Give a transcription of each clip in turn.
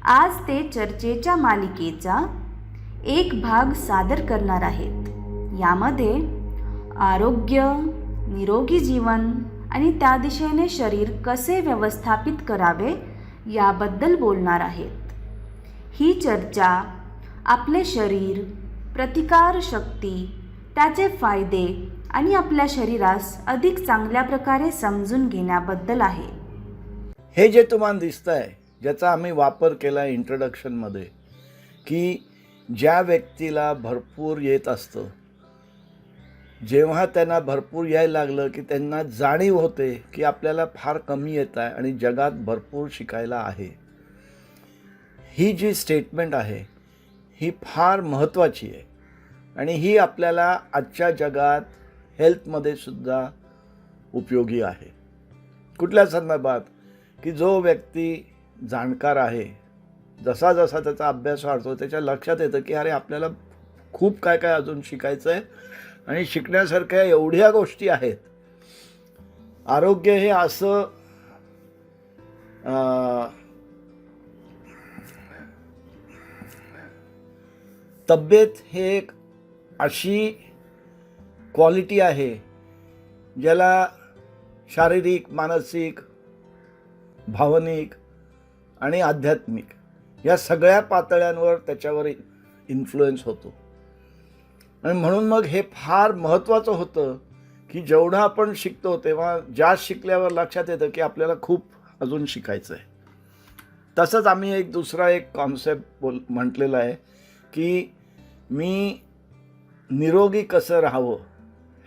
आज ते चर्चेच्या मालिकेचा एक भाग सादर करणार आहेत. यामध्ये आरोग्य, निरोगी जीवन आणि त्या दिशेने शरीर कसे व्यवस्थापित करावे याबद्दल बोलणार आहेत. ही चर्चा आपले शरीर, प्रतिकारशक्ती, त्याचे फायदे आणि आपल्या शरीरास अधिक चांगल्या प्रकारे समजून घेण्याबद्दल आहे. हे जे तुम्हाला दिसतंय, ज्याचा आम्ही वापर केला इंट्रोडक्शनमध्ये, की ज्या व्यक्तीला भरपूर येत असतं, जेव्हा त्यांना भरपूर यायला लागलं की त्यांना जाणीव होते की आपल्याला फार कमी येत आहे आणि जगात भरपूर शिकायला आहे. ही जी स्टेटमेंट आहे ही फार महत्त्वाची आहे आणि ही आपल्याला आजच्या जगात हेल्थमध्ये सुद्धा उपयोगी आहे. कुठल्या संदर्भात? की जो व्यक्ती जाणकार आहे, जसा जसा त्याचा अभ्यास वाढतो त्याच्या लक्षात येतं की अरे आपल्याला खूप काय काय अजून शिकायचं आहे आणि शिकण्यासारख्या एवढ्या गोष्टी आहेत. आरोग्य हे असं तब्येत हे एक अशी क्वालिटी आहे ज्याला शारीरिक, मानसिक, भावनिक आणि आध्यात्मिक या सगळ्या पातळ्यांवर त्याच्यावर इन्फ्लुएन्स होतो. आणि म्हणून मग हे फार महत्त्वाचं होतं की जेवढं आपण शिकतो तेव्हा जास्त शिकल्यावर लक्षात येतं की आपल्याला खूप अजून शिकायचं आहे. तसंच आम्ही एक दुसरा कॉन्सेप्ट म्हटलेला आहे की मी निरोगी कसं राहावं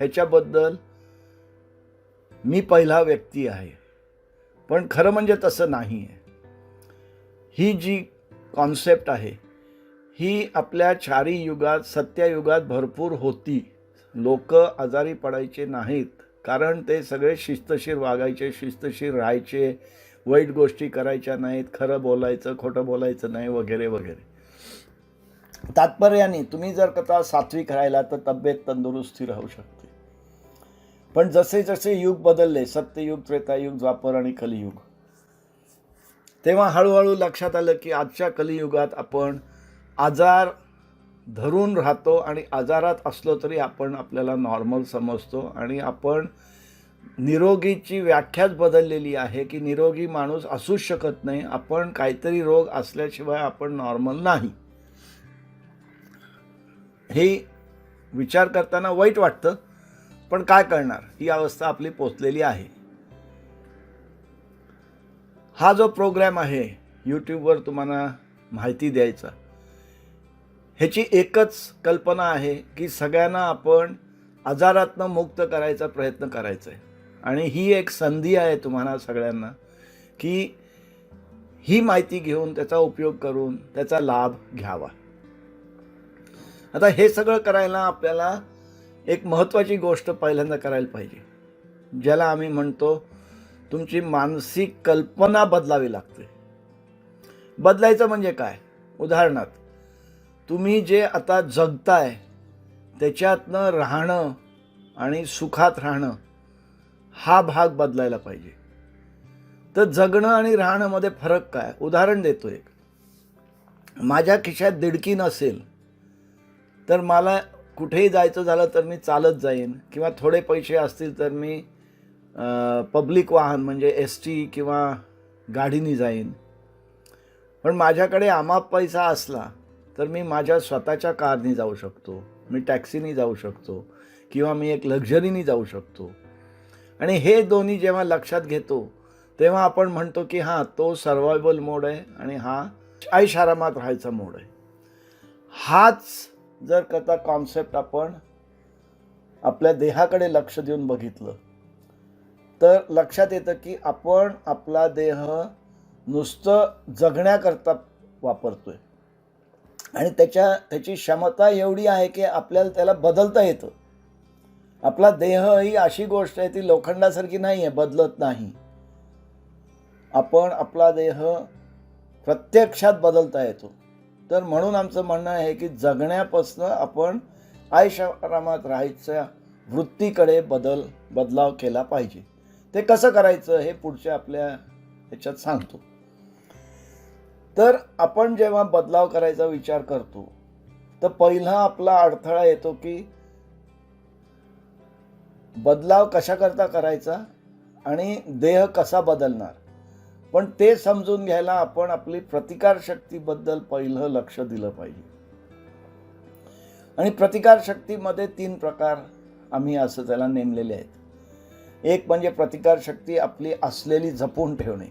ह्याच्याबद्दल मी पहिला व्यक्ती आहे. पण खरं म्हणजे तसं नाही आहे. ही जी कॉन्सेप्ट आहे ही आपल्या चारी युगात, सत्ययुगात भरपूर होती. लोक आजारी पडायचे नाहीत कारण ते सगळे शिस्तशीर वागायचे, शिस्तशीर राहायचे, वाईट गोष्टी करायच्या नाहीत, खरं बोलायचं, खोटं बोलायचं नाही, वगैरे वगैरे. तात्पर्याने तुम्ही जर का सात्विक राहिला तर तब्येत तंदुरुस्ती राहू शकते. पण जसे जसे युग बदलले, सत्ययुग, त्रेतायुग, द्वापर आणि कलियुग, तेव्हा हळूहळू लक्षात आलं की आजच्या कलियुगात आपण आजार धरून राहतो आणि आजारात असलो तरी आपण आपल्याला नॉर्मल समजतो आणि आपण निरोगीची व्याख्याच बदललेली आहे की निरोगी माणूस असूच शकत नाही. आपण काहीतरी रोग असल्याशिवाय आपण नॉर्मल नाही. हे विचार करताना वाईट वाटतं, पण काय करणार, ही अवस्था आपली पोचलेली आहे. हा जो प्रोग्राम आहे यूट्यूबवर तुम्हाला माहिती द्यायचा, ह्याची एकच कल्पना आहे की सगळ्यांना आपण आजारातनं मुक्त करायचा प्रयत्न करायचा आहे. आणि ही एक संधी आहे तुम्हाला सगळ्यांना की ही माहिती घेऊन त्याचा उपयोग करून त्याचा लाभ घ्यावा. आता हे सगळं करायला आपल्याला एक महत्त्वाची गोष्ट पहिल्यांदा करायला पाहिजे, ज्याला आम्ही म्हणतो तुमची मानसिक कल्पना बदलावी लागते. बदलायचं म्हणजे काय? उदाहरणार्थ, तुम्ही जे आता जगताय त्याच्यातनं राहणं आणि सुखात राहणं हा भाग बदलायला पाहिजे. तर जगणं आणि राहणंमध्ये फरक काय? उदाहरण देतो एक. माझ्या खिशात दिडकी नसेल तर मला कुठेही जायचं झालं तर मी चालत जाईन, किंवा थोडे पैसे असतील तर मी पब्लिक वाहन म्हणजे ST किंवा गाडीने जाईन. पण माझ्याकडे अमाप पैसा असला तर मी माझ्या स्वतःच्या कारने जाऊ शकतो, मी टॅक्सीने जाऊ शकतो, किंवा मी एक लक्झरीने जाऊ शकतो. आणि हे दोन्ही जेव्हा लक्षात घेतो तेव्हा आपण म्हणतो की हां, तो सर्वायवल मोड आहे आणि हा ऐशारामात राहायचा मोड आहे. हाच जर का कॉन्सेप्ट आपण आपल्या देहाकडे लक्ष देऊन बघितलं तर लक्षात येतं की आपण आपला देह नुसतं जगण्याकरता वापरतोय आणि त्याची क्षमता एवढी आहे की आपल्याला त्याला बदलता येतं. आपला देह ही अशी गोष्ट आहे ती लोखंडासारखी नाही आहे, बदलत नाही. आपण आपला देह प्रत्यक्षात बदलता येतो. तर म्हणून आमचं म्हणणं आहे की जगण्यापासून आपण ऐशारामात राहायच्या वृत्तीकडे बदलाव केला पाहिजे. ते कसं करायचं हे पुढच्या आपल्या ह्याच्यात सांगतो. तर आपण जेव्हा बदलाव करायचा विचार करतो तर पहिला आपला अडथळा येतो की बदलाव कशाकरता करायचा आणि देह कसा बदलणार. पण ते समजून घ्यायला आपण आपली प्रतिकारशक्तीबद्दल पहिलं लक्ष दिलं पाहिजे. आणि प्रतिकारशक्तीमध्ये 3 प्रकार आम्ही असं त्याला नेमलेले आहेत. एक म्हणजे प्रतिकारशक्ती आपली असलेली जपून ठेवणे.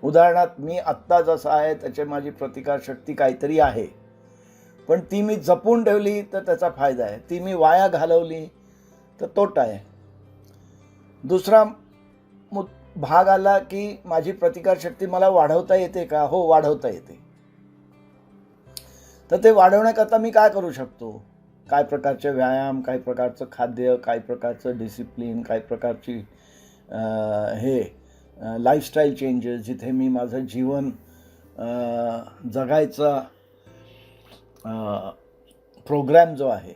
उदाहरणार्थ मी आत्ता जसं आहे त्याची माझी प्रतिकारशक्ती काहीतरी आहे, पण ती मी जपून ठेवली तर त्याचा फायदा आहे, ती मी वाया घालवली तर तोटा आहे. दुसरा भाग आला की माझी प्रतिकारशक्ती मला वाढवता येते का? हो, वाढवता येते. तर ते वाढवण्याकरता मी काय करू शकतो? काय प्रकारचे व्यायाम, काय प्रकारचं खाद्य, काय प्रकारचं डिसिप्लिन, काय प्रकारची लाईफस्टाईल चेंजेस, जिथे मी माझं जीवन जगायचा प्रोग्रॅम जो आहे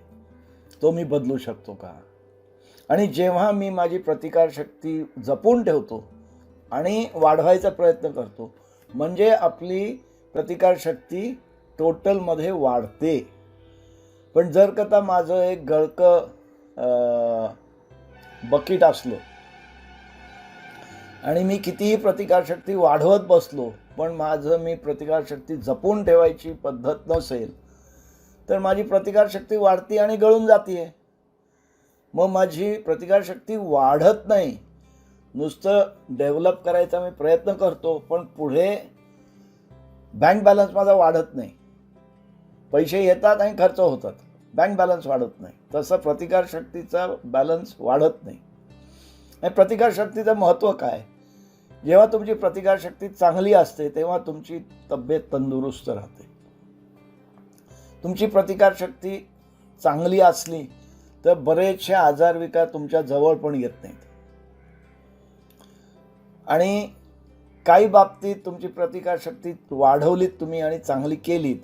तो मी बदलू शकतो का? आणि जेव्हा मी माझी प्रतिकारशक्ती जपून ठेवतो आणि वाढवायचा प्रयत्न करतो म्हणजे आपली प्रतिकारशक्ती टोटलमध्ये वाढते. पण जर का माझं एक गळकं बकेट असलं आणि मी कितीही प्रतिकारशक्ती वाढवत बसलो पण मी प्रतिकारशक्ती जपून ठेवायची पद्धत नसेल तर माझी प्रतिकारशक्ती वाढती आणि गळून जाते. मग माझी प्रतिकारशक्ती वाढत नाही, नुसतं डेव्हलप करायचा मी प्रयत्न करतो पण पुढे बँक बॅलन्स माझा वाढत नाही. पैसे येतात आणि खर्च होतात, बँक बॅलन्स वाढत नाही. तसं प्रतिकारशक्तीचा बॅलन्स वाढत नाही. आणि प्रतिकारशक्तीचं महत्त्व काय? जेव्हा तुमची प्रतिकारशक्ती चांगली असते तेव्हा तुमची तब्येत तंदुरुस्त राहते. तुमची प्रतिकारशक्ती चांगली असली तर बरेचसे आजार विकार तुमच्या जवळ पण येत नाहीत. आणि काही बाबतीत तुमची प्रतिकारशक्ती वाढवलीत तुम्ही आणि चांगली केलीत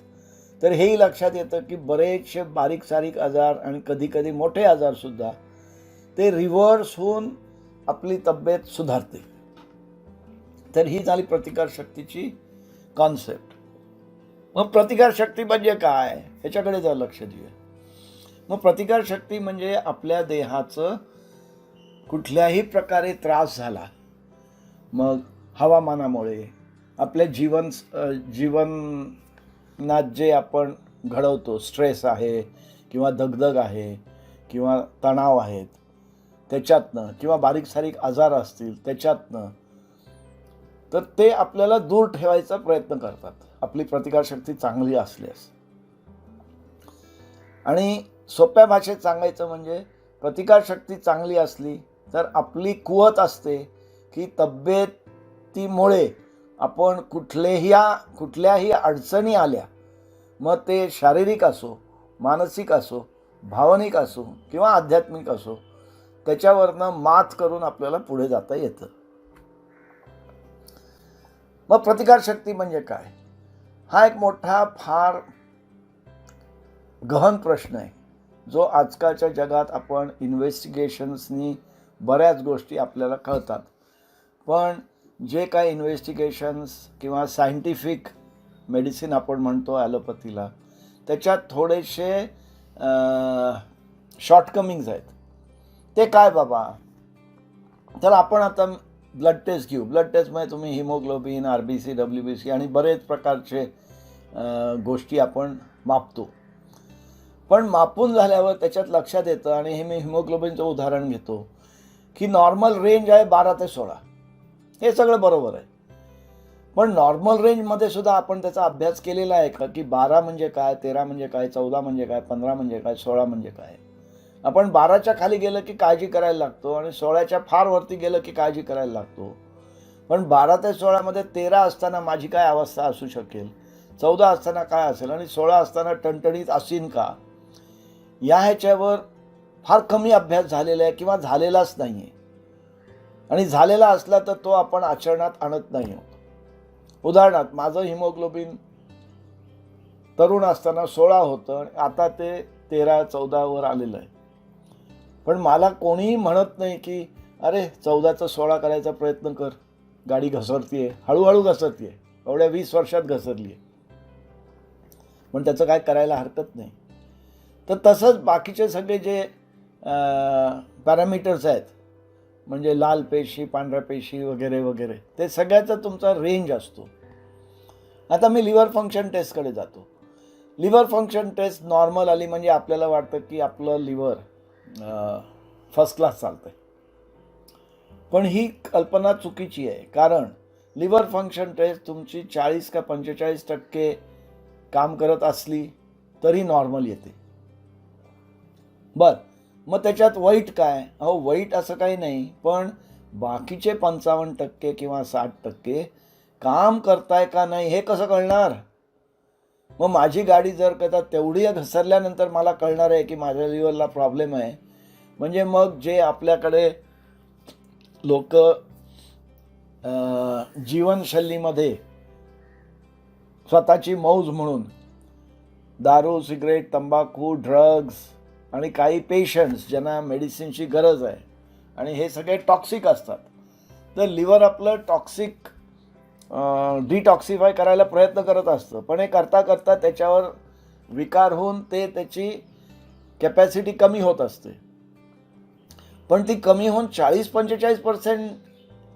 तर हेही लक्षात येतं की बरेचसे बारीक सारीक आजार आणि कधीकधी मोठे आजारसुद्धा ते रिव्हर्स होऊन आपली तब्येत सुधारते. तर ही झाली प्रतिकारशक्तीची कॉन्सेप्ट. मग प्रतिकारशक्ती म्हणजे काय ह्याच्याकडे जर लक्ष देऊया. मग प्रतिकारशक्ती म्हणजे आपल्या देहाचं कुठल्याही प्रकारे त्रास झाला, मग हवामानामुळे आपल्या जीवनात जे आपण घडवतो, स्ट्रेस आहे किंवा दगदग आहे किंवा तणाव आहेत त्याच्यातनं, किंवा बारीक सारीक आजार असतील त्याच्यातनं, तर ते आपल्याला दूर ठेवायचा प्रयत्न करतात आपली प्रतिकारशक्ती चांगली असल्यास. आणि सोप्या भाषेत सांगायचं म्हणजे प्रतिकारशक्ती चांगली असली तर आपली कुवत असते की तब्येतीमुळे आपण कुठल्याही अडचणी आल्या, मग ते शारीरिक असो, मानसिक असो, भावनिक असो किंवा आध्यात्मिक असो, त्याच्यावरनं मात करून आपल्याला पुढे जाता येतं. मग प्रतिकारशक्ती म्हणजे काय? हा एक मोठा फार गहन प्रश्न आहे जो आजकालच्या जगात आपण इन्व्हेस्टिगेशन्सनी बऱ्याच गोष्टी आपल्याला कळतात. पण जे काय इन्व्हेस्टिगेशन्स किंवा सायंटिफिक मेडिसिन आपण म्हणतो ॲलोपॅथीला, त्याच्यात थोडेसे शॉर्टकमिंग्स आहेत. ते काय बाबा? तर आपण आता ब्लड टेस्ट घेऊ. ब्लड टेस्टमध्ये तुम्ही हिमोग्लोबिन, RBC, WBC आणि बरेच प्रकारचे गोष्टी आपण मापतो. पण मापून झाल्यावर त्याच्यात लक्षात येतं, आणि हे मी हिमोग्लोबिनचं उदाहरण घेतो, की नॉर्मल रेंज आहे 12 ते 16. हे सगळं बरोबर आहे. पण नॉर्मल रेंजमध्ये सुद्धा आपण त्याचा अभ्यास केलेला आहे का? की 12 म्हणजे काय, 13 म्हणजे काय, 14 म्हणजे काय, 15 म्हणजे काय, 16 म्हणजे काय? आपण 12च्या खाली गेलं की काळजी करायला लागतो आणि 16च्या फार वरती गेलं की काळजी करायला लागतो. पण 12 ते 16मध्ये 13 असताना माझी काय अवस्था असू शकेल, 14 असताना काय असेल आणि 16 असताना टणटणीत असीन का, ह्याच्यावर फार कमी अभ्यास झालेला आहे किंवा झालेलाच नाही आहे. आणि झालेला असला तर तो आपण आचरणात आणत नाही आहोत. उदाहरणार्थ माझं हिमोग्लोबिन तरुण असताना 16 होतं, आता ते 13-14 वर आलेलं आहे. पण मला कोणीही म्हणत नाही की अरे 14चं 16 करायचा प्रयत्न कर, गाडी घसरतीये, हळूहळू घसरतीये, एवढ्या 20 वर्षात घसरली आहे, पण त्याचं काय करायला हरकत नाही. तर तसंच बाकीचे सगळे जे पॅरामीटर्स आहेत, म्हणजे लाल पेशी, पांढऱ्या पेशी वगैरे वगैरे, ते सगळ्याचा तुमचा रेंज असतो. आता मी लिव्हर फंक्शन टेस्टकडे जातो. लिव्हर फंक्शन टेस्ट नॉर्मल आली म्हणजे आपल्याला वाटतं की आपलं लिव्हर फर्स्ट क्लास चालतं आहे. पण ही कल्पना चुकीची आहे, कारण लिव्हर फंक्शन टेस्ट तुमची 40 का 45% काम करत असली तरी नॉर्मल येते. मग त्याच्यात वाईट काय? वाईट असं काही नाही, पण बाकीचे 55% किंवा 60% काम करताय का नाही हे कसं कळणार? मग माझी गाडी जर का तेवढी घसरल्यानंतर मला कळणार आहे की माझ्या लिव्हरला प्रॉब्लेम आहे, म्हणजे मग जे आपल्याकडे लोक जीवनशैलीमध्ये स्वतःची मौज म्हणून दारू, सिगरेट, तंबाखू, ड्रग्ज आणि काही पेशंट्स ज्यांना मेडिसिनची गरज आहे, आणि हे सगळे टॉक्सिक असतात. तर लिव्हर आपलं टॉक्सिक डिटॉक्सिफाय करायला प्रयत्न करत असतं, पण हे करता करता त्याच्यावर विकार होऊन त्याची कॅपॅसिटी कमी होत असते. पण ती कमी होऊन 40-45%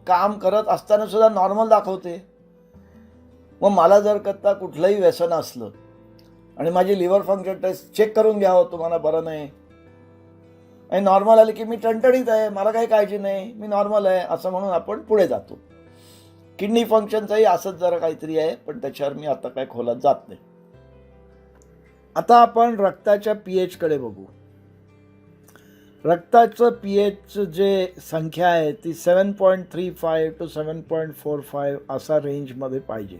काम करत असताना सुद्धा नॉर्मल दाखवते. मग मला जर करता कुठलंही व्यसन असलं आणि माझी लिव्हर फंक्शन टेस्ट चेक करून घ्यावं, तुम्हाला बरं नाही आणि नॉर्मल आली की मी टणटणीत आहे, मला काही काळजी नाही, मी नॉर्मल आहे असं म्हणून आपण पुढे जातो. किडनी फंक्शनचंही असंच जरा काहीतरी आहे, पण त्याच्यावर मी आता काय खोलात जात नाही. आता आपण रक्ताच्या pH कडे बघू. रक्ताचं pH जे संख्या आहे ती 7.35 to 7.45 असा रेंजमध्ये पाहिजे.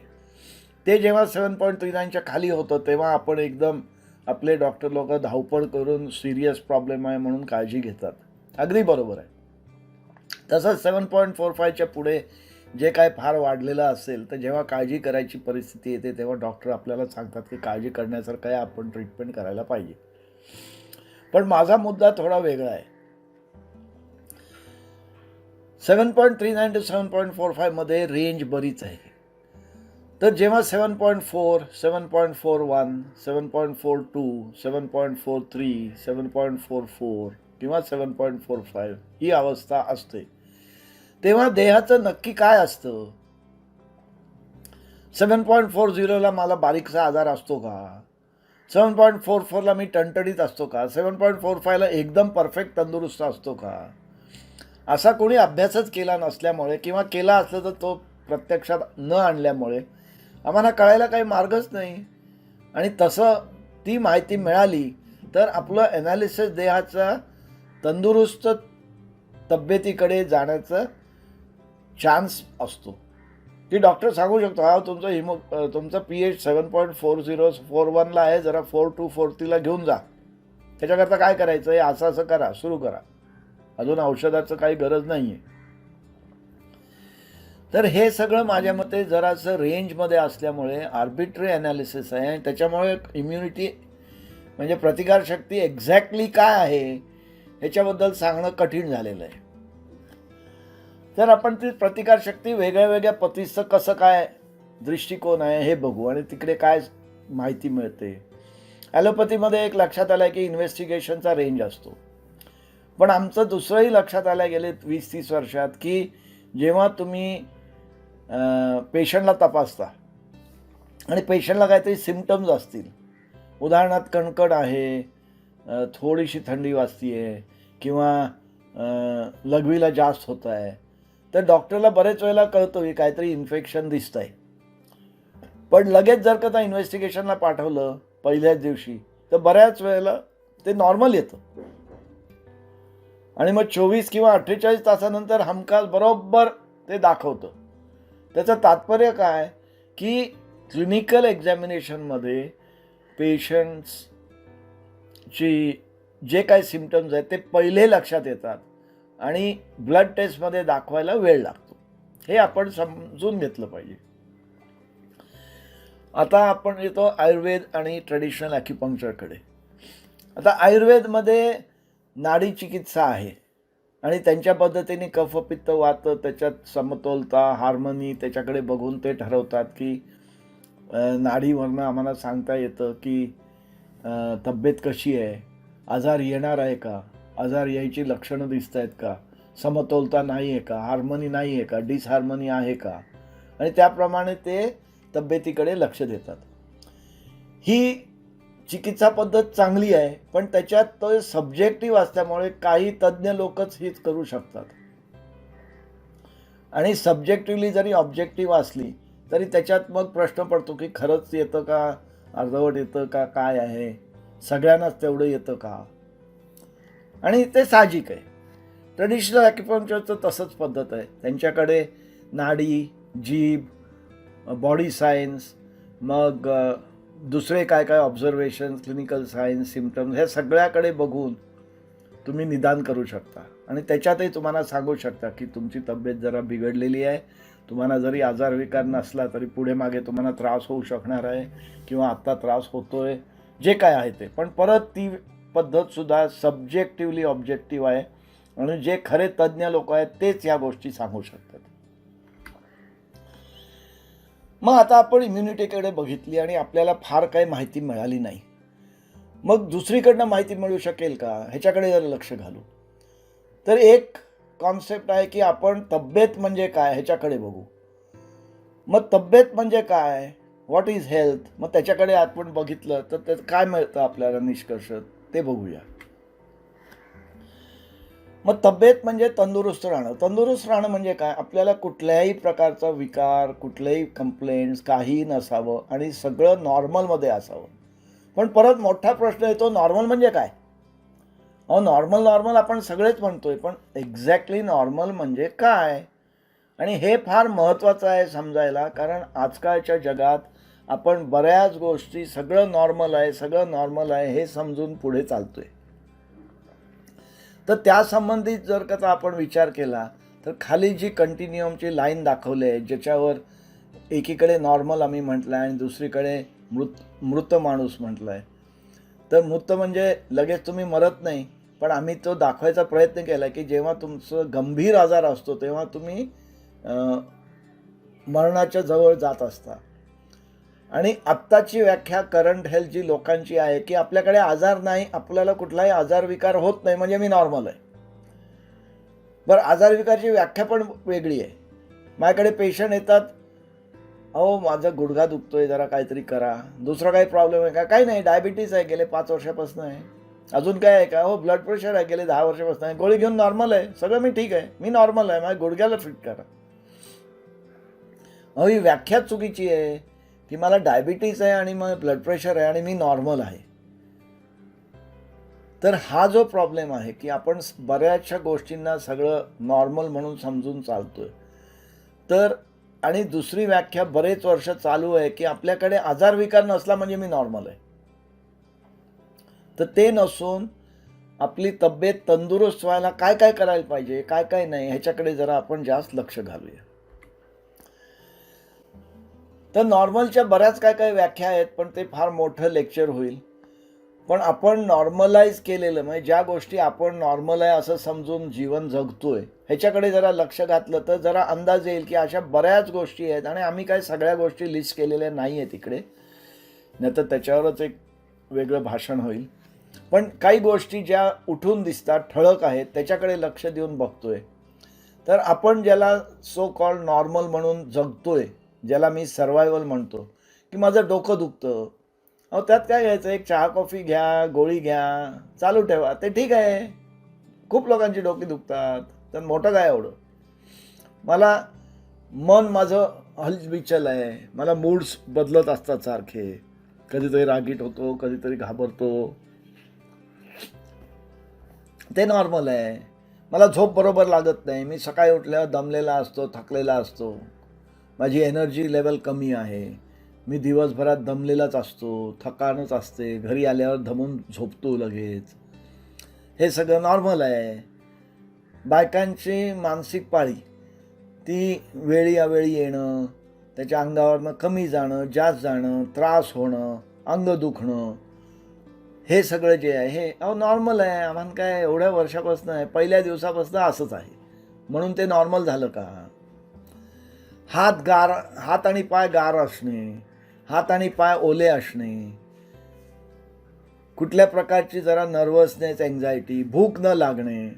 ते जेव्हा 7.39च्या खाली होतं तेव्हा आपण एकदम आपले डॉक्टर लोक धावपळ करून सिरियस प्रॉब्लेम आहे म्हणून काळजी घेतात. अगदी बरोबर आहे. तसंच 7.45च्या पुढे जे काय फार वाढलेलं असेल तर जेव्हा काळजी करायची परिस्थिती येते तेव्हा डॉक्टर आपल्याला सांगतात की काळजी करण्यासारखं आहे, आपण ट्रीटमेंट करायला पाहिजे. पण माझा मुद्दा थोडा वेगळा आहे. 7.39 to 7.45 मध्ये रेंज बरीच आहे. तर जेव्हा 7.4, 7.41, 7.42, 7.43, 7.44 किंवा 7.45 ही अवस्था असते, तेव्हा देहाचं नक्की काय असतं? 7.40ला मला बारीकसा आजार असतो का? 7.44ला मी टणटणीत असतो का? 7.45ला एकदम परफेक्ट तंदुरुस्त असतो का? असा कोणी अभ्यासच केला नसल्यामुळे किंवा केला असला तर तो प्रत्यक्षात न आणल्यामुळे आम्हाला कळायला काही मार्गच नाही. आणि तसं ती माहिती मिळाली तर आपलं ॲनालिसिस देहाचा तंदुरुस्त तब्येतीकडे जाण्याचा चान्स असतो. की डॉक्टर सांगू शकतो, हा तुमचं pH 7.4041ला आहे, जरा 4243ला घेऊन जा, त्याच्याकरता काय करायचं आहे, असं असं करा, सुरू करा, अजून औषधाचं काही गरज नाही आहे. तर हे सगळं माझ्या मते जरासं रेंजमध्ये असल्यामुळे आर्बिट्ररी ॲनालिसिस आहे, आणि त्याच्यामुळे इम्युनिटी म्हणजे प्रतिकारशक्ती एक्झॅक्टली काय आहे ह्याच्याबद्दल सांगणं कठीण झालेलं आहे. तर आपण ती प्रतिकारशक्ती वेगळ्या वेगळ्या पतीचं कसं काय दृष्टिकोन आहे हे बघू आणि तिकडे काय माहिती मिळते. ॲलोपॅथीमध्ये एक लक्षात आलं आहे की इन्व्हेस्टिगेशनचा रेंज असतो, पण आमचं दुसरंही लक्षात आलं गेले 20-30 वर्षात की जेव्हा तुम्ही पेशंटला तपासता आणि पेशंटला काहीतरी सिम्पटम्स असतील, उदाहरणार्थ कणकण आहे, थोडीशी थंडी वाजती आहे किंवा लघवीला जास्त होत आहे, तर डॉक्टरला बरेच वेळेला कळतं की काहीतरी इन्फेक्शन दिसतं आहे. पण लगेच जर का त्या इन्व्हेस्टिगेशनला पाठवलं पहिल्याच दिवशी तर बऱ्याच वेळेला ते नॉर्मल येतं आणि मग 24 किंवा 48 तासानंतर हमखास बरोबर ते दाखवतं. त्याचं तात्पर्य काय की क्लिनिकल एक्झामिनेशनमध्ये पेशंट्सची जे काही सिम्पटम्स आहेत ते पहिले लक्षात येतात आणि ब्लड टेस्टमध्ये दाखवायला वेळ लागतो. हे आपण समजून घेतलं पाहिजे. आता आपण येतो आयुर्वेद आणि ट्रेडिशनल ॲक्युपंक्चरकडे. आता आयुर्वेदमध्ये नाडी चिकित्सा आहे आणि त्यांच्या पद्धतीने कफ पित्त वात त्याच्यात समतोलता हार्मनी त्याच्याकडे बघून ते ठरवतात की नाडीवरनं आम्हाला सांगता येतं की तब्येत कशी आहे, आजार येणार आहे का, आजार यायची लक्षणं दिसत आहेत का, समतोलता नाही आहे का, हार्मनी नाही आहे का, डिसहार्मनी आहे का, आणि त्याप्रमाणे ते तब्येतीकडे लक्ष देतात. ही चिकित्सा पद्धत चांगली आहे, पण त्याच्यात तो सब्जेक्टिव्ह असल्यामुळे काही तज्ज्ञ लोकच हीच करू शकतात. आणि सब्जेक्टिव्हली जरी ऑब्जेक्टिव्ह असली तरी त्याच्यात मग प्रश्न पडतो की खरंच येतं का, अर्धवट येतं का, काय आहे, सगळ्यांनाच तेवढं येतं का. आणि ते साहजिक आहे. ट्रेडिशनल ॲक्युपंक्चरचं तसंच पद्धत आहे. त्यांच्याकडे नाडी, जीभ, बॉडी सायन्स, मग दुसरे काय काय ऑब्झर्वेशन, क्लिनिकल सायन्स, सिम्पटम्स, ह्या सगळ्याकडे बघून तुम्ही निदान करू शकता. आणि त्याच्यातही तुम्हाला सांगू शकता की तुमची तब्येत जरा बिघडलेली आहे, तुम्हाला जरी आजार विकार नसला तरी पुढे मागे तुम्हाला त्रास होऊ शकणार आहे किंवा आत्ता त्रास होतोय, जे काय आहे ते. पण परत ती पद्धतसुद्धा सब्जेक्टिव्हली ऑब्जेक्टिव्ह आहे आणि जे खरे तज्ज्ञ लोक आहेत तेच या गोष्टी सांगू शकतात. मग आता आपण इम्युनिटीकडे बघितली आणि आपल्याला फार काही माहिती मिळाली नाही. मग दुसरीकडनं माहिती मिळू शकेल का, ह्याच्याकडे जर लक्ष घालू तर एक कॉन्सेप्ट आहे की आपण तब्येत म्हणजे काय ह्याच्याकडे बघू. मग तब्येत म्हणजे काय, व्हॉट इज हेल्थ, मग त्याच्याकडे आपण बघितलं तर त्यात काय मिळतं आपल्याला निष्कर्ष ते बघूया. मग तब्येत म्हणजे तंदुरुस्त राहणं. तंदुरुस्त राहणं म्हणजे काय, आपल्याला कुठल्याही प्रकारचा विकार, कुठल्याही कंप्लेंट्स काहीही नसावं आणि सगळं नॉर्मलमध्ये असावं. पण परत मोठा प्रश्न येतो, नॉर्मल म्हणजे काय. नॉर्मल आपण सगळेच म्हणतोय, पण एक्झॅक्टली नॉर्मल म्हणजे काय. आणि हे फार महत्त्वाचं आहे समजायला, कारण आजकालच्या जगात आपण बऱ्याच गोष्टी सगळं नॉर्मल आहे हे समजून पुढे चालतोय. तर त्या संबंधित जर का आपण विचार केला तर खाली जी कंटिन्युअमची लाईन दाखवली आहे, ज्याच्यावर एकीकडे नॉर्मल आम्ही म्हटलं आहे आणि दुसरीकडे मृत माणूस म्हटलं आहे. तर मृत म्हणजे लगेच तुम्ही मरत नाही, पण आम्ही तो दाखवायचा प्रयत्न केला की जेव्हा तुमचं गंभीर आजार असतो तेव्हा तुम्ही मरणाच्या जवळ जात असता. आणि आत्ताची व्याख्या करंट हेल्थ जी लोकांची आहे की आपल्याकडे आजार नाही, आपल्याला कुठलाही आजार विकार होत नाही म्हणजे मी नॉर्मल आहे. बरं, आजार विकारची व्याख्या पण वेगळी आहे. माझ्याकडे पेशंट येतात, अहो माझं गुडघा दुखतोय, जरा काहीतरी करा. दुसरा काही प्रॉब्लेम आहे का, काही नाही, डायबिटीज आहे, गेले 5 वर्षापासून आहे. अजून काय आहे का, हो ब्लड प्रेशर आहे, गेले 10 वर्षापासून आहे, गोळी घेऊन नॉर्मल आहे, सगळं मी ठीक आहे, मी नॉर्मल आहे, माझ्या गुडघ्याला फिट करा. अहो ही व्याख्या चुकीची आहे की मला डायबिटीज आहे आणि मग ब्लड प्रेशर आहे आणि मी नॉर्मल आहे. तर हा जो प्रॉब्लेम आहे की आपण बऱ्याचशा गोष्टींना सगळं नॉर्मल म्हणून समजून चालतोय. तर आणि दुसरी व्याख्या बरेच वर्ष चालू आहे की आपल्याकडे आजार विकार नसला म्हणजे मी नॉर्मल आहे. तर ते नसून आपली तब्येत तंदुरुस्त व्हायला काय काय करायला पाहिजे, काय काय नाही, ह्याच्याकडे जरा आपण जास्त लक्ष घालूया. तर नॉर्मलच्या बऱ्याच काय काय व्याख्या आहेत, पण ते फार मोठं लेक्चर होईल. पण आपण नॉर्मलाइज केलेलं म्हणजे ज्या गोष्टी आपण नॉर्मल आहे असं समजून जीवन जगतोय ह्याच्याकडे जरा लक्ष घातलं तर जरा अंदाज येईल की अशा बऱ्याच गोष्टी आहेत. आणि आम्ही काय सगळ्या गोष्टी लिस्ट केलेल्या नाही आहेत इकडे, नाही तर त्याच्यावरच एक वेगळं भाषण होईल. पण काही गोष्टी ज्या उठून दिसतात, ठळक आहेत, त्याच्याकडे लक्ष देऊन बघतोय. तर आपण ज्याला सो कॉल्ड नॉर्मल म्हणून जगतोय, ज्याला मी सर्वायवल म्हणतो, की माझं डोकं दुखतं, अहो त्यात काय घ्यायचं, एक चहा कॉफी घ्या, गोळी घ्या, चालू ठेवा, ते ठीक आहे. खूप लोकांची डोकी दुखतात, तर मोठं काय एवढं. मला मन माझं हलबिचल आहे, मला मूड्स बदलत असतात सारखे, कधीतरी रागीट होतो, कधीतरी घाबरतो, ते नॉर्मल आहे. मला झोप बरोबर लागत नाही, मी सकाळी उठल्यावर दमलेला असतो, थकलेला असतो, माझी एनर्जी लेवल कमी आहे, मी दिवसभरात दमलेलाच असतो, थकानच असते, घरी आल्यावर दमून झोपतो लगेच, हे सगळं नॉर्मल आहे. बायकांची मानसिक पाळी ती वेळी अवेळी येणं, त्याच्या अंगावरनं कमी जाणं, जास्त जाणं, त्रास होणं, अंग दुखणं, हे सगळं जे आहे हे नॉर्मल आहे, आम्हाला काय एवढ्या वर्षापासून आहे, पहिल्या दिवसापासून असंच आहे म्हणून ते नॉर्मल झालं का? हात आणि पाय गार असणे, हात आणि पाय ओले असणे, कुठल्या प्रकारची जरा नर्वसनेस, एन्झायटी, भूक न लागणे,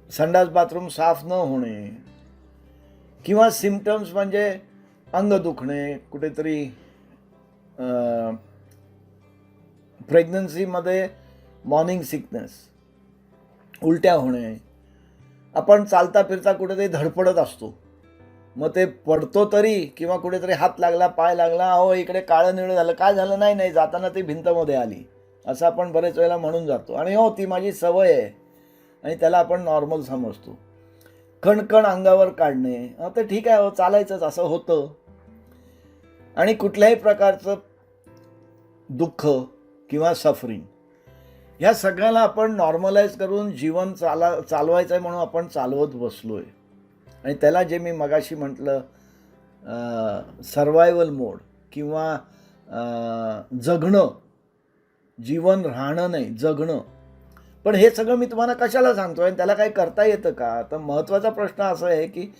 संडास बाथरूम साफ न होणे, किंवा सिम्पटम्स म्हणजे अंग दुखणे, कुठेतरी प्रेग्नन्सीमध्ये मॉर्निंग सिकनेस, उलट्या होणे, आपण चालता फिरता कुठेतरी धडपडत असतो, मग ते पडतो तरी किंवा कुठेतरी हात लागला, पाय लागला, अहो इकडे काळं निळं झालं, काय झालं, नाही जाताना ती भिंतमध्ये आली, असं आपण बरेच वेळेला म्हणून जातो. आणि हो, ती माझी सवय आहे आणि त्याला आपण नॉर्मल समजतो. कणकण अंगावर काढणे, ते ठीक आहे, हो चालायचंच, असं होतं. आणि कुठल्याही प्रकारचं दुःख किंवा सफरिंग, ह्या सगळ्याला आपण नॉर्मलाइज करून जीवन चालवायचं आहे म्हणून आपण चालवत बसलोय. आणि त्याला जे मी मगाशी म्हटलं सर्वायवल मोड किंवा जगणं, जीवन राहणं नाही, जगणं. पण हे सगळं मी तुम्हाला कशाला सांगतोय आणि त्याला काही करता येतं का? तर महत्त्वाचा प्रश्न असा आहे की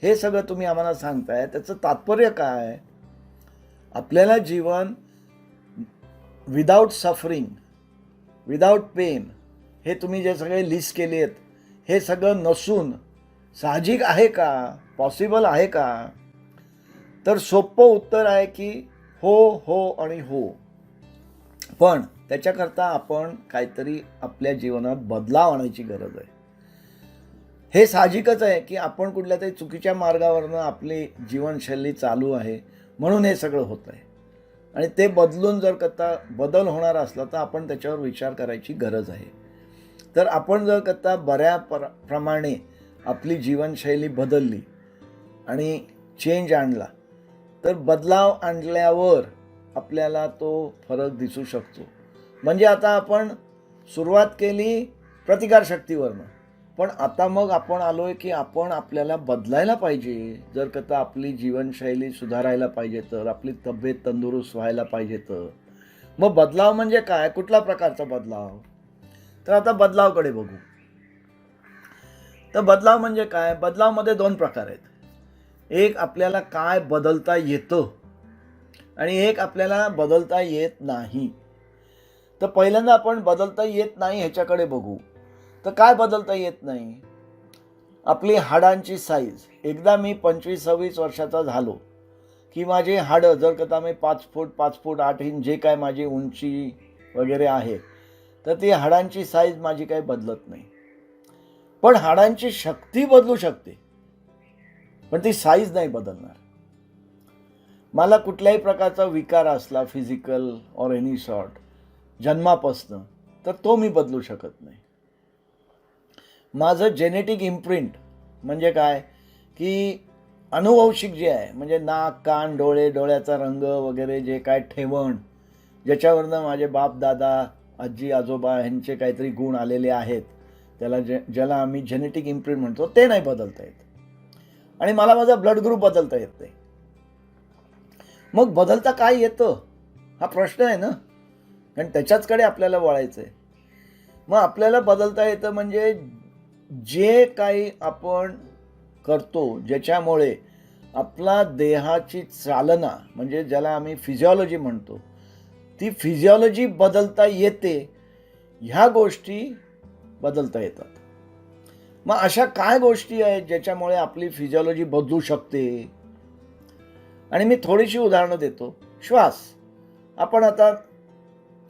हे सगळं तुम्ही आम्हाला सांगताय, त्याचं तात्पर्य काय? आपल्याला जीवन विदाऊट सफरिंग, विदाऊट पेन, हे तुम्ही जे सगळे लिस्ट केले आहेत, हे सगळं नसून साहजिक आहे का? पॉसिबल आहे का? तर सोपं उत्तर आहे की हो आणि हो. पण त्याच्याकरता आपण काहीतरी आपल्या जीवनात बदलाव आणायची गरज आहे. हे साहजिकच आहे की आपण कुठल्या तरी चुकीच्या मार्गावरनं आपली जीवनशैली चालू आहे म्हणून हे सगळं होत आहे. आणि ते बदलून जर कथा बदल होणार असला तर आपण त्याच्यावर विचार करायची गरज आहे. तर आपण जर कथा प्रमाणे आपली जीवनशैली बदलली आणि चेंज आणला तर बदलाव आणल्यावर आपल्याला तो फरक दिसू शकतो. म्हणजे आता आपण सुरुवात केली प्रतिकारशक्तीवरनं, पण आता मग आपण आलोय की आपण आपल्याला बदलायला पाहिजे. जर कथा आपली जीवनशैली सुधारायला पाहिजे तर, आपली तब्येत तंदुरुस्त व्हायला पाहिजे तर, मग बदलाव म्हणजे काय? कुठल्या प्रकारचा बदलाव? तर आता बदलावकडे बघू. तर बदलाव म्हणजे काय? बदलावमध्ये 2 प्रकार आहेत. एक आपल्याला काय बदलता येतं आणि एक आपल्याला बदलता येत नाही. तर पहिल्यांदा आपण बदलता येत नाही ह्याच्याकडे बघू. तर काय बदलता येत नाही? आपली हाडांची साईज. एकदा मी 25-26 वर्षाचा झालो की माझी हाडं, जर का मी 5 फूट 8 इंच जे काय माझी उंची वगैरे आहे, तर ती हाडांची साईज माझी काही बदलत नाही. पण हाडांची शक्ती बदलू शकते, पण ती साईज नाही बदलणार. मला कुठल्याही प्रकारचा विकार असला, फिजिकल ऑर एनी सॉर्ट, जन्मापासनं, तर तो मी बदलू शकत नाही. माझं जेनेटिक इम्प्रिंट म्हणजे काय की अनुवंशिक जे आहे, म्हणजे नाक, कान, डोळे, डोळ्याचा रंग वगैरे जे काय ठेवण, ज्याच्यावरनं माझे बाप दादा, आजी आजोबा ह्यांचे काहीतरी गुण आलेले आहेत, ज्याला आम्ही जेनेटिक इम्प्रिंट म्हणतो, ते नाही बदलता येत. आणि मला माझा ब्लड ग्रुप बदलता येत नाही. मग बदलता काय येतं हा प्रश्न आहे ना, कारण त्याच्याचकडे आपल्याला वळायचं आहे. मग आपल्याला बदलता येतं म्हणजे जे काही आपण करतो, ज्याच्यामुळे आपला देहाची चालना, म्हणजे ज्याला आम्ही फिजिओलॉजी म्हणतो, ती फिजिओलॉजी बदलता येते, ह्या गोष्टी बदलता येतात. मग अशा काय गोष्टी आहेत ज्याच्यामुळे आपली फिजिओलॉजी बदलू शकते? आणि मी थोडीशी उदाहरणं देतो. श्वास. आपण आता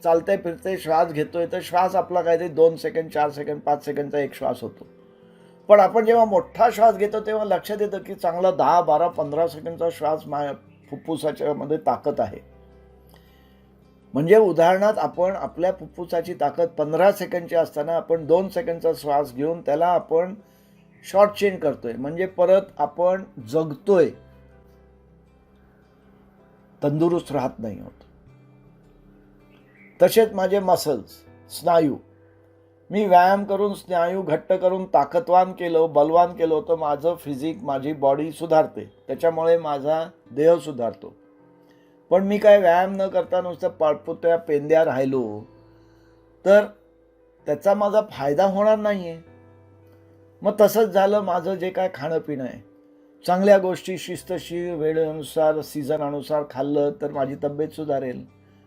चालते फिरते श्वास घेतोय, तर श्वास आपला काहीतरी 2 सेकंद, 4 सेकंद, 5 सेकंदचा एक श्वास होतो. पण आपण जेव्हा मोठा श्वास घेतो तेव्हा लक्षात येतं की चांगला 10, 12, 15 सेकंदचा श्वास फुफ्फुसाच्या मध्ये ताकद आहे. म्हणजे उदाहरणार्थ आपण आपल्या फुफ्फुसाची ताकद 15 सेकंदची असताना आपण 2 सेकंदचा श्वास घेऊन त्याला आपण शॉर्ट चेन करतोय, म्हणजे परत आपण जगतोय, तंदुरुस्त राहत नाही होत. तसेच माझे मसल्स, स्नायू, मी व्यायाम करून स्नायू घट्ट करून ताकदवान केलं, बलवान केलं, तर माझं फिजिक, माझी बॉडी सुधारते, त्याच्यामुळे माझा देह सुधारतो. पण मी काय व्यायाम न करता नुसतं पाळपुत्या पेंद्या राहिलो तर त्याचा माझा फायदा होणार नाही आहे. मग तसंच झालं माझं जे काय खाणं पिणं आहे. चांगल्या गोष्टी शिस्तशीर वेळेनुसार सीझनानुसार खाल्लं तर माझी तब्येत सुधारेल.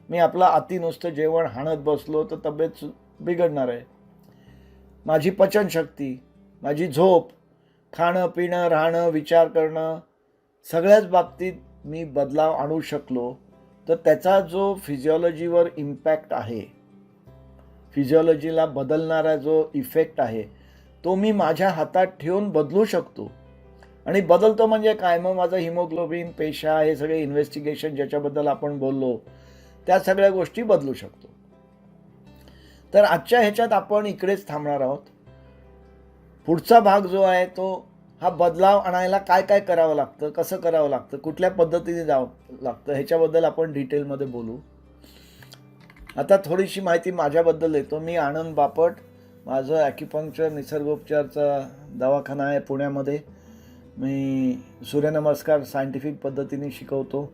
मी आपलं अति नुसतं जेवण हाणत बसलो तर तब्येत बिघडणार आहे. माझी पचनशक्ती, माझी झोप, खाणं पिणं राहणं विचार करणं सगळ्याच बाबतीत मी बदलाव आणू शकलो तर त्याचा जो फिजिओलॉजीवर इम्पॅक्ट आहे, फिजिओलॉजीला बदलणारा जो इफेक्ट आहे तो मी माझ्या हातात ठेवून बदलू शकतो. आणि बदलतो म्हणजे काय, मग माझं हिमोग्लोबिन, पेशा हे सगळे इन्व्हेस्टिगेशन ज्याच्याबद्दल आपण बोललो त्या सगळ्या गोष्टी बदलू शकतो. तर आजच्या ह्याच्यात आपण इकडेच थांबणार आहोत. पुढचा भाग जो आहे तो हा बदलाव आणायला काय काय करावं लागतं, कसं करावं लागतं, कुठल्या पद्धतीने जावं लागतं ह्याच्याबद्दल आपण डिटेलमध्ये बोलू. आता थोडीशी माहिती माझ्याबद्दल देतो. मी आनंद बापट, माझं ॲक्युपंक्चर निसर्गोपचारचा दवाखाना आहे पुण्यामध्ये. मी सूर्यनमस्कार सायंटिफिक पद्धतीने शिकवतो.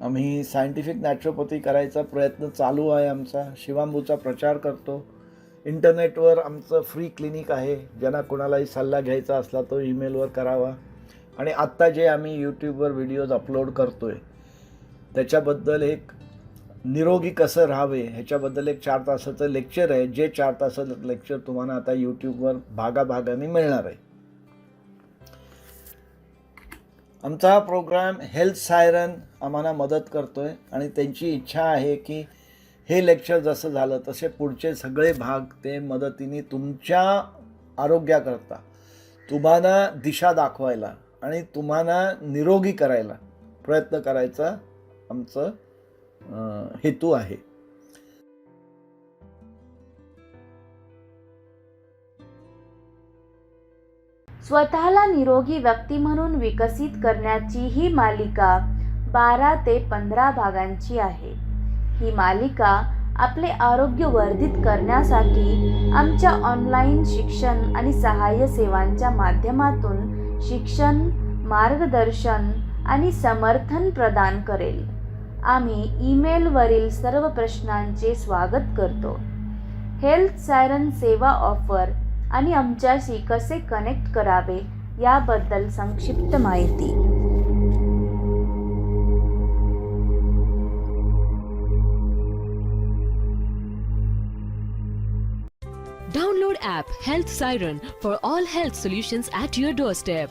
आम्ही सायंटिफिक नॅचरोपॅथी करायचा प्रयत्न चालू आहे आमचा. शिवांबूचा प्रचार करतो. इंटरनेटवर आमचं फ्री क्लिनिक आहे. ज्यांना कोणालाही सल्ला घ्यायचा असला तो ईमेलवर करावा. आणि आत्ता जे आम्ही यूट्यूबवर व्हिडिओज अपलोड करतो आहे त्याच्याबद्दल एक निरोगी कसं राहावे ह्याच्याबद्दल एक 4 तासाचं लेक्चर आहे. जे 4 तासाचं लेक्चर तुम्हाला आता यूट्यूबवर भागाभागाने मिळणार आहे. आमचा हा प्रोग्राम हेल्थ सायरन आम्हाला मदत करतो आहे आणि त्यांची इच्छा आहे की हे लेक्चर जसं झालं तसे पुढचे सगळे भाग ते मदतीने तुमच्या आरोग्याकरता तुम्हाला दिशा दाखवायला आणि तुम्हाला निरोगी करायला प्रयत्न करायचा आमचं हेतू आहे. स्वतःला निरोगी व्यक्ती म्हणून विकसित करण्याची ही मालिका 12 ते 15 भागांची आहे. ही मालिका आपले आरोग्य वर्धित करण्यासाठी आमच्या ऑनलाईन शिक्षण आणि सहाय्य सेवांच्या माध्यमातून शिक्षण, मार्गदर्शन आणि समर्थन प्रदान करेल. आम्ही ईमेलवरील सर्व प्रश्नांचे स्वागत करतो. हेल्थ सायरन सेवा ऑफर आणि आमच्याशी कसे कनेक्ट करावे याबद्दल संक्षिप्त माहिती. Download app Health Siren for all health solutions at your doorstep.